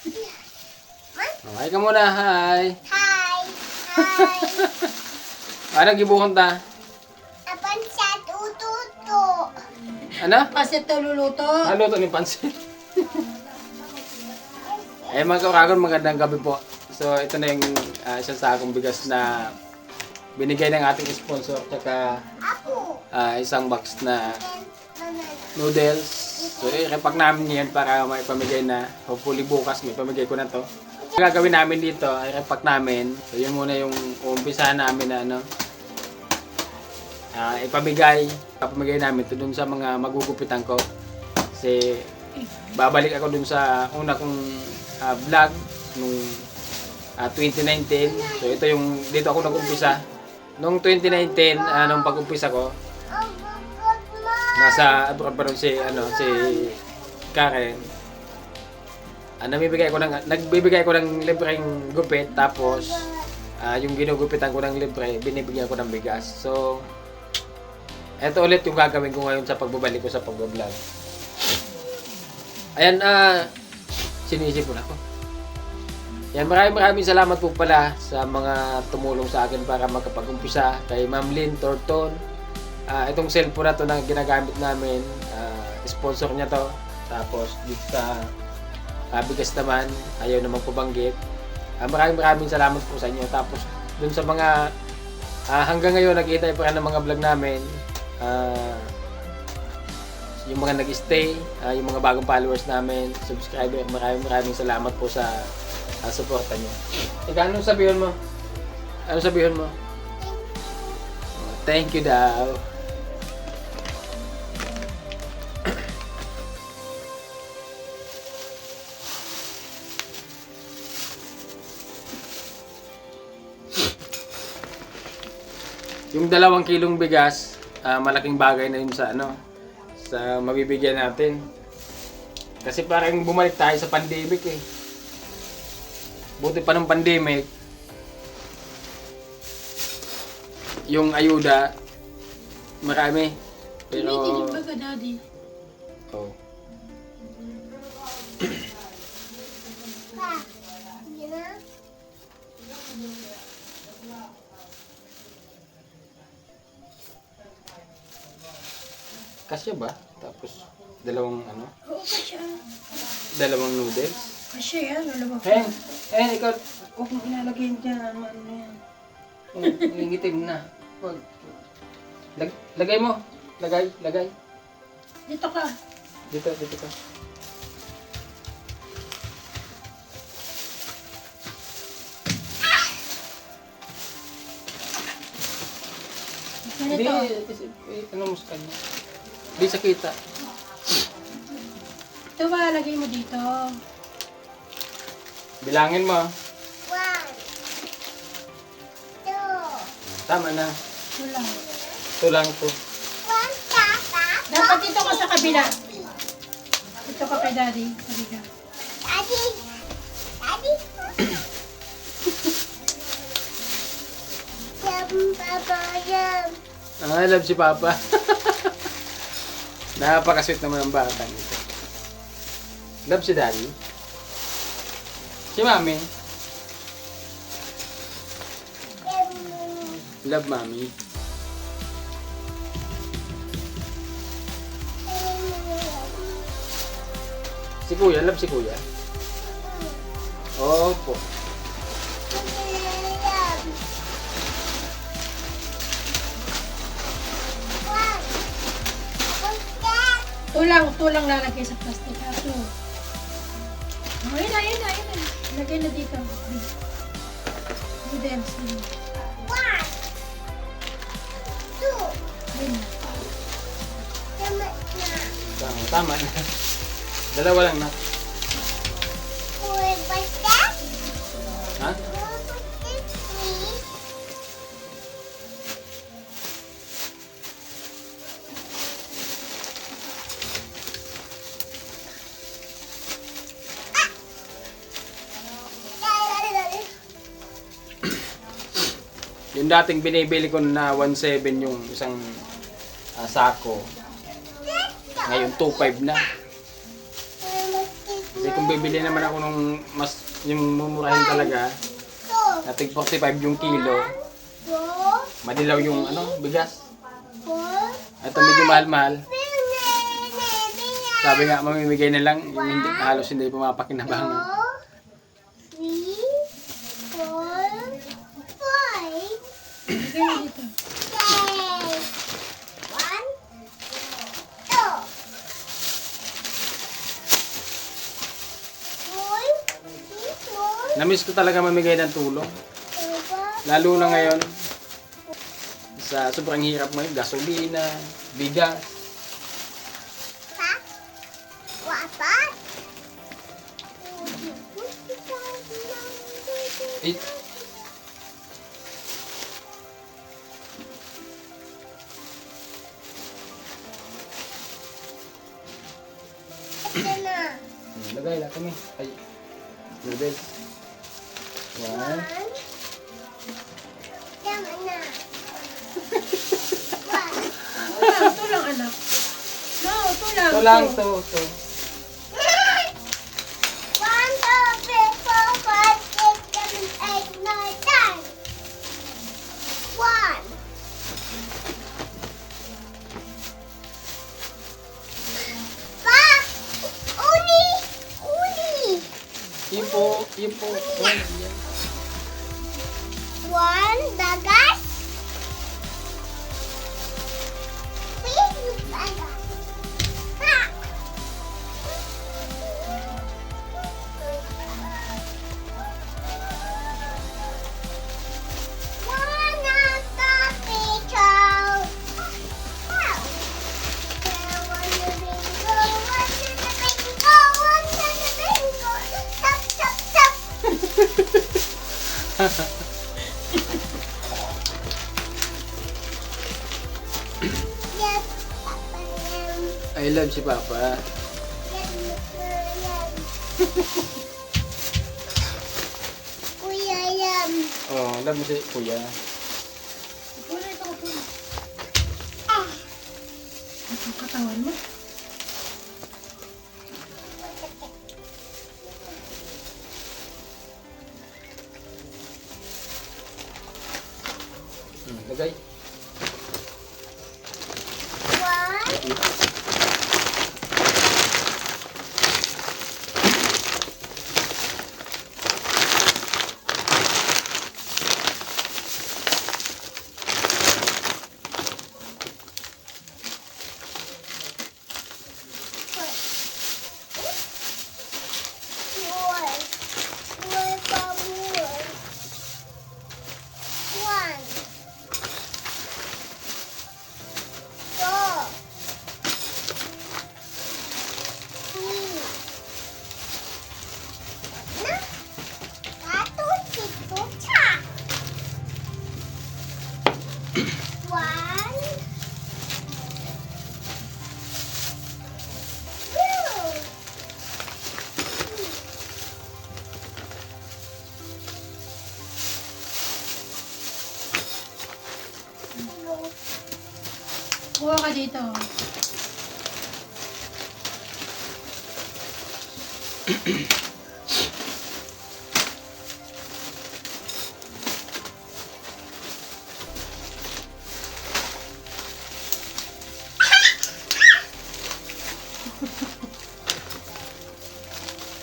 Oh, hi ka muna, hi. Hi! Hi! Ano, gibuhon ta? Apan sa tututo. Ano? Pasit to luluto. Ano to ni pansit? Eh mga kauragon, magandang gabi po. So ito na yung isang sakong bigas na binigay ng ating sponsor. Tsaka Ako. isang box na Banana. noodles. So i-repack namin yan para may pamigay na. Hopefully bukas may pamigay ko na to. Ang gagawin namin dito, i-repack namin. So yun muna yung umpisahan namin na ano. Ipamigay namin to dun sa mga magugupitan ko. Kasi babalik ako dun sa una kong vlog nung 2019. So ito yung dito ako nag-umpisa. Nung 2019, nung pag-umpisa ko, Oh, good mom. nasa abroad pa rin si Karen. Nagbibigay ko ng libreng gupit, tapos yung ginugupitan ko ng libre, binibigyan ko ng bigas. So ito ulit yung gagawin ko ngayon sa pagbabalik ko sa pagbablog. Ayan, sinisipon ako. Yan, maraming salamat po pala sa mga tumulong sa akin para makapag-umpisa. Kay Ma'am Lynn Torton. Itong cellphone na to na ginagamit namin, sponsor niya to. Tapos dito sa bigas naman, ayaw naman pabanggit. Maraming salamat po sa inyo. Tapos dun sa mga hanggang ngayon nakita pa rin ng mga vlog namin, yung mga nag-stay, yung mga bagong followers namin, subscriber, maraming salamat po sa suporta nyo. Ika, anong sabihin mo? Anong sabihin mo? Thank you daw. Yung 2 kilong bigas, malaking bagay na yun sa sa mabibigyan natin. Kasi parang bumalik tayo sa pandemic eh. Buti pa ng pandemic, yung ayuda, marami. Pero, Hindi ba ka, Daddy? oh. Pa, you know? Kasya ba? Tapos, dalawang Oo, kasya. dalawang noodles. Kasya yan, alam mo. Ikaw, huwag mong ilalagay dyan, ano yan. Nangingitim na. Huwag. Lagay mo. Lagay. Dito ka. Dito ka. Hindi, Ganito. ano mo sa kanya? Hindi sa kita. Ito ba, lagay mo dito. Bilangin mo. 1, 2, Tama na. Ito lang. Ito lang to. 1, tata. Dapat dito ka sa kabila. Dito ka kay Daddy. Sabi ka. Daddy. Daddy. Yum, papa, yum. I love si Papa. Napakasweet naman ang bata nito. Love si Daddy. Si Mami. Love Mami. Si Kuya, love si Kuya. Opo. Ito lang lalagay sa plastic. Ito. Oh, yun na. Lagay na dito. Noodles. Ayun na. Tama na. Dalawa lang na. Ha? Yung dating binibili ko na 1.7 yung isang sako. Ngayon 2.5 na. Kasi kung bibili naman ako nung mas yung mumurahin talaga, Two. na tig 45 yung kilo, Four. madilaw yung ano, bigas. Four. Ito medyo mahal-mahal. Binay. Sabi nga, mamimigay na lang, yung hindi, halos hindi pumapakinabangan. 2, 3, 4, 5, Lagay na dito. 6, 1, 2, 4, Namiss ko talaga mamigay ng tulong. Lalo na ngayon, sa sobrang hirap ngayon, gasolina, bigas. Eh, lagay lang kami. Ay, label. 1, Ito lang, anak. No, ito lang. ito lang to. 1, Yun po. Yan. dagas. Please, dagas. Ha! One of the picture. Wow. One to the bingo, one to the bingo, one to the bingo. Tap, tap, tap. Yes, Papa Yam. I love si Papa. Yes, Mr. Yam. Kuya Yam. Oh, love mo si Kuya. Ito na, ito ko. Ah. Ang katawan mo. Lagay. One. Kuha ka dito.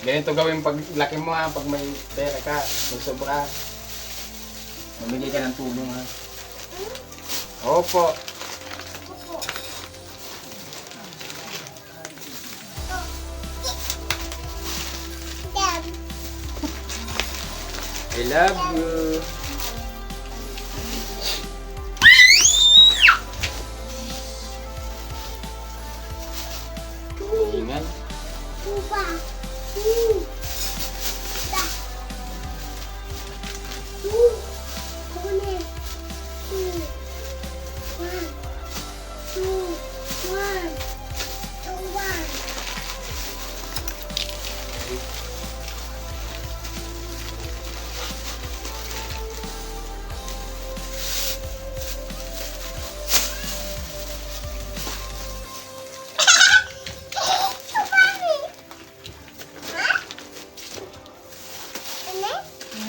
Ganito gawin pag laki mo ha, pag may pera ka, may sobra. Mamigay ka ng tulong ha. Opo. I love you. Ingat.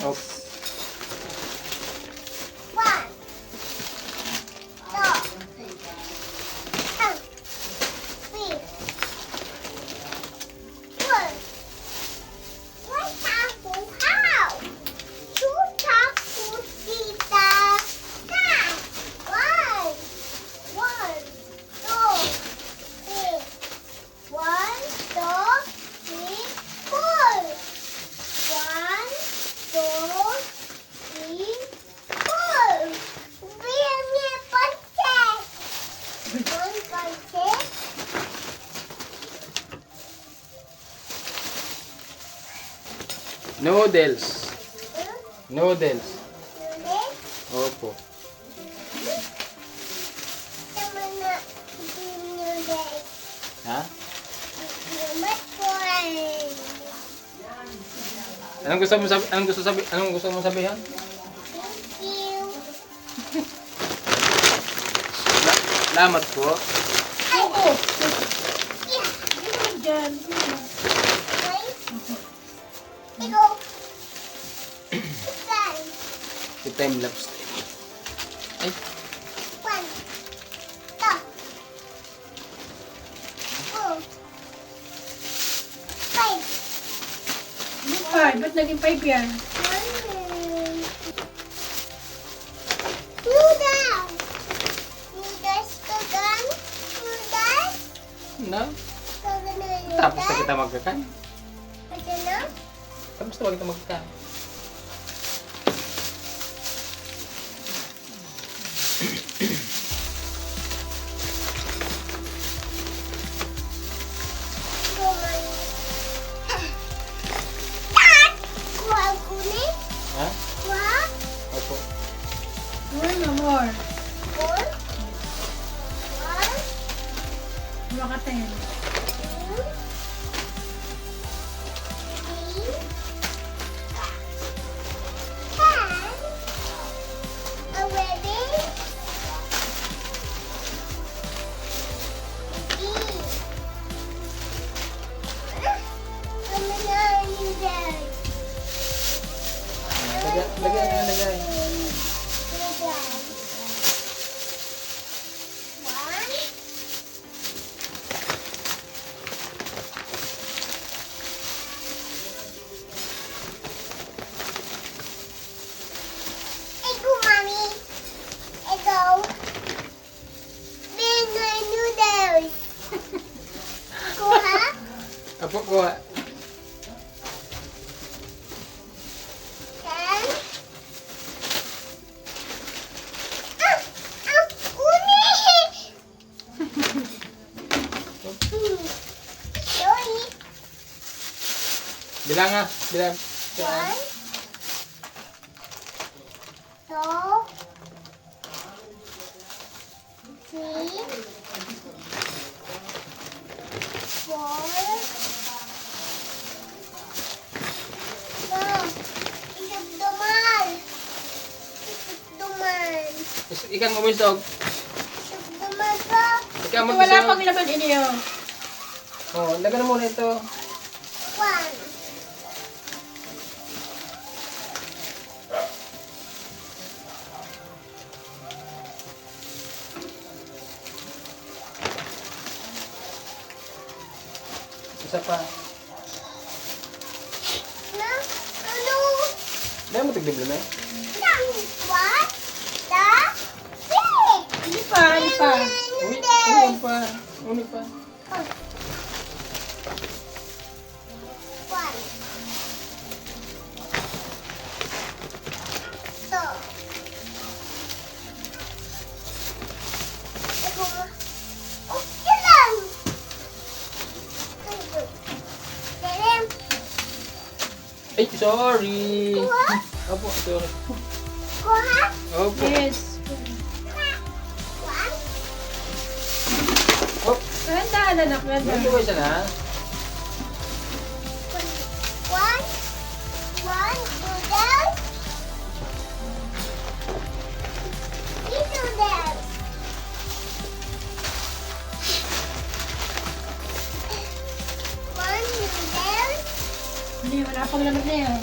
Oh, One, two, three, four. One taco, how? Two tacos, tita. Now, one, two, three. One, two, three, four. One, two, three, four. Bring me a pancake. One pancake. noodles. Noodles. Noodles. Opo. Tama na. Noodles. Ha? Number 4. Anong gusto mo sabihin? Thank you. Salamat po. Ay, Oo. yeah. Diyan. Okay. Ikaw. Saan? Si time lapse. Ay, One. Two. Four. Five. Hindi pa. Ba't naging 5 yan? Noodles. Noodles ka gan? Noodles? na? Ka gan na noodles? Tapos na kita magkakan. Ito na? Tapos na kita magkakan. Kumain. Tat! Kuha ko ni. Ha? Kuha. Opo. More na more. Four. One. Mga 10. Two. Three. 10. 11. 15. Ano na yun dyan? Lagay. One. Ikaw, Mami. Ikaw. Binoy noodles. Kuha. Opo, kuha. 10. Uni! Sorry. Bilang nga. Bilang. 1, 2, 3, 4. Isip duman. Ikan umisog. Isip duman pa. Ikaw Wala mag-isog. pang laman iniyo. Oh, lagyan mo muna ito. 1. Isa pa. Na? Ano? Dahil mo tigdiblo na eh. Nang what? Da? Hindi pa. Uy pa. Uni pa. One. Two. Ito mo. Oh, yun lang. Dalim. Ay, sorry. Kuha? Opo, sorry. Kuha? Opo. Yes. One. Oh, Dahan-dahan anak. may Dahan-dahan. tuwa siya na. One. One. Noodles. Three noodles. One noodles. Hindi, wala pang laman na yan.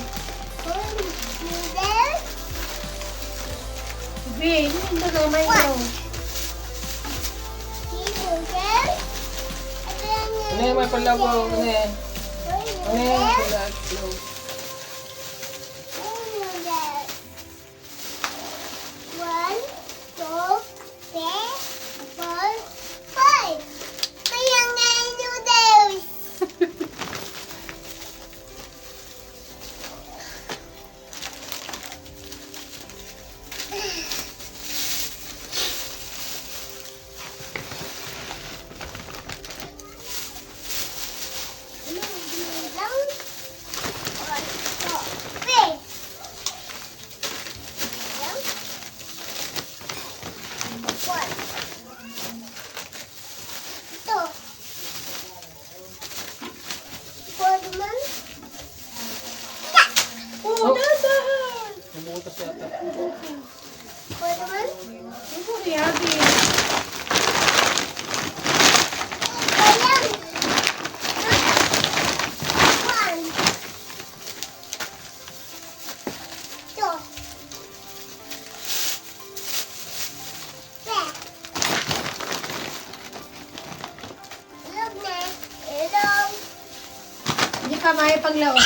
noodles. Sabi, hindi na gamay mo. Three noodles. Ano yung may palago? Ano eh? Four Ano yung noodles. palago? Four noodles. 1, 2, 3, 4, 5. Kaya nga noodles. Oh, dahan! Nabutas yata. Hindi ko rehabi. Hindi ka may paglaon.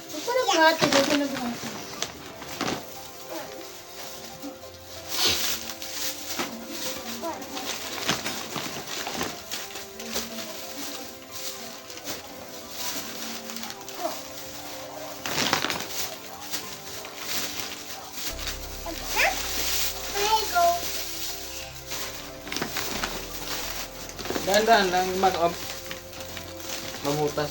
Huwag ko nagbuhati, huwag ko nagbuhati. Dahan-dahan lang mabutas.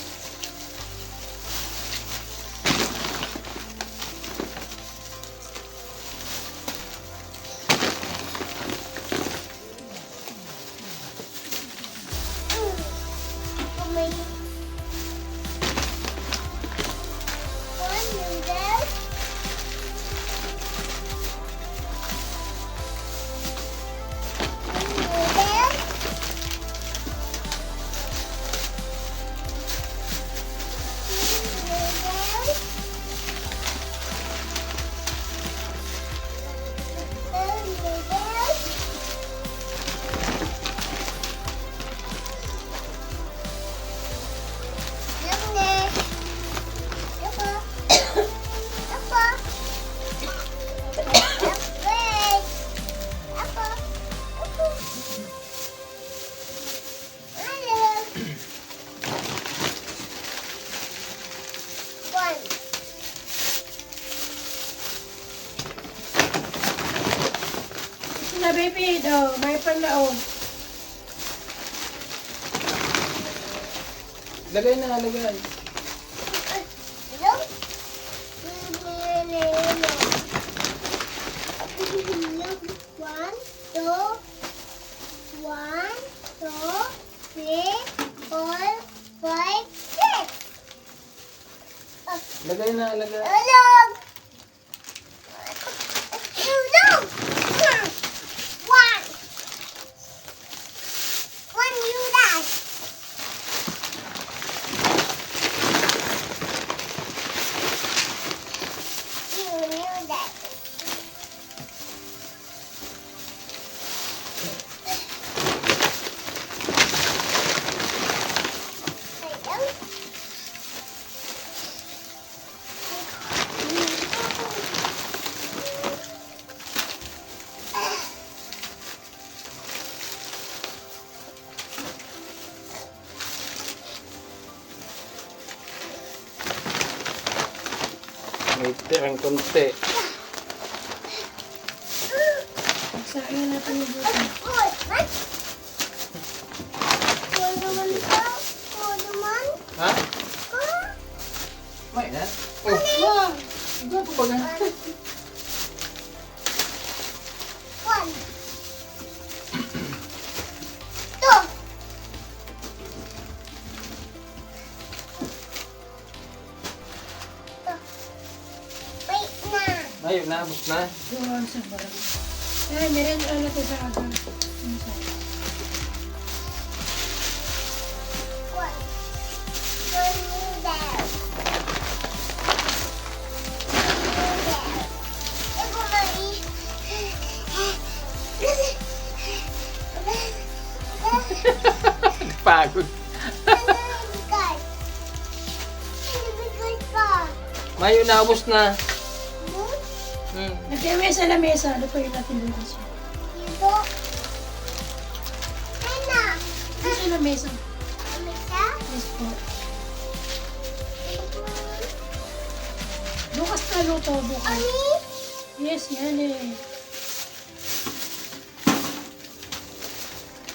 Na baby daw, may panlaon. Lagay na, lagay. One, two, 3, 4, 5, 6. Lagay na, lagay. Ulog! Ulog! One! One noodles! Two noodles. May tirang konti. Pagsain natin yung buto. Ha? May na? Oh, Wow! gwapo pa nga. One. Two. Wait na. Ayun na, abos na. Doon sa barang. Ay, meron ano to sa aga. Ano sa? One. One noodles. Mayo, naubos na. Lagyan mo yan sa lamesa. Lutuin natin bukas yun. Dito. Ano? Dito sa lamesa. Amisa? Yes po. Bukas na luto, bukas. Ani? Yes, yan eh.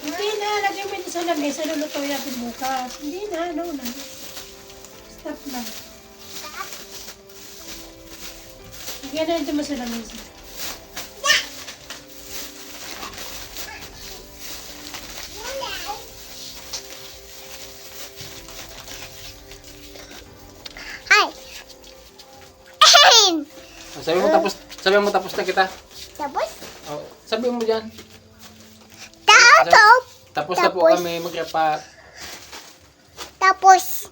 Hindi na, lagyan mo ito sa lamesa. Lulutuin natin bukas. Hindi na, no na. Stop na. Lagyan na ito mo sa lamesa. Hi. Ahem. Sabi mo tapos na kita. Tapos? Oh, sabi mo diyan. Tapos? Tapos na po Tapos. kami magrepa. Tapos?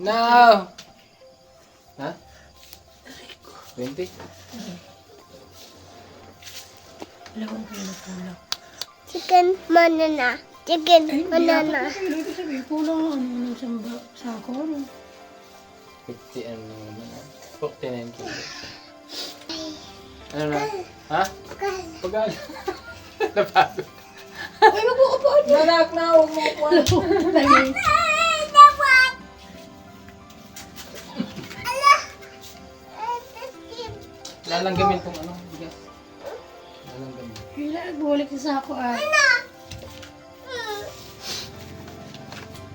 Now. Ha? 20? Alam ko yung kulang. Chicken banana. Chicken banana. Hindi ko sabi, kulang ano sa sako. 50 ano naman. 49 kilo. Ano na? Ha? Pagano? Napagod. Ay, mag-uupo ako. Nanak na, huwag mo po. Lagi. Lalanggamin tong ano. Bigas. Lalanggamin. Hila, bulik sa sako ah.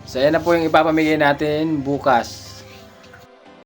So, yan na po yung ipapamigay natin bukas.